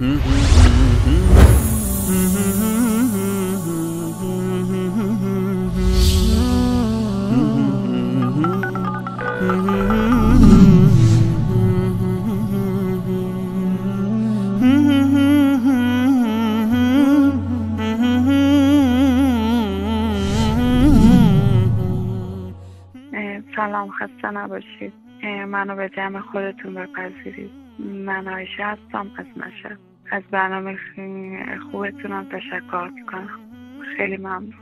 سلام، خسته نباشید. منو به جمع خودتون بپذیرید. من عایشه هستم از مشهد. از برنامه خوبتونم تشکر میکنم. خیلی ممنون.